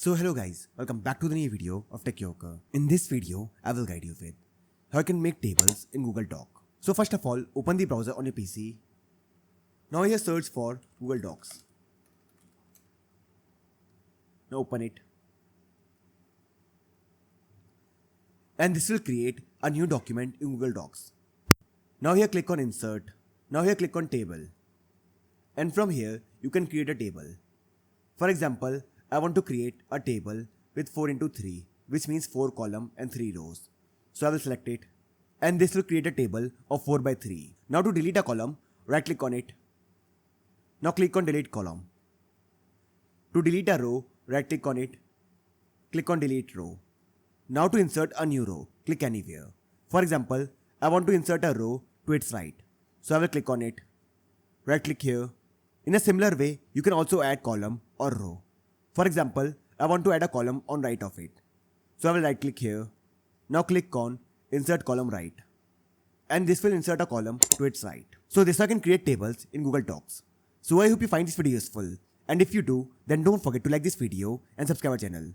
So hello guys, welcome back to the new video of Tech Yoker. In this video, I will guide you with how you can make tables in Google Doc. So first of all, open the browser on your PC. Now here search for Google Docs. Now open it. And this will create a new document in Google Docs. Now here click on Insert. Now here click on Table. And from here, you can create a table. For example, I want to create a table with 4 into 3, which means 4 columns and 3 rows. So I will select it, and this will create a table of 4 by 3. Now to delete a column, right click on it. Now click on delete column. To delete a row, right click on it. Click on delete row. Now to insert a new row, click anywhere. For example, I want to insert a row to its right. So I will click on it. Right click here. In a similar way, you can also add column or row. For example, I want to add a column on right of it. So I will right click here. Now click on insert column right. And this will insert a column to its right. So this way I can create tables in Google Docs. So I hope you find this video useful. And if you do, then don't forget to like this video and subscribe our channel.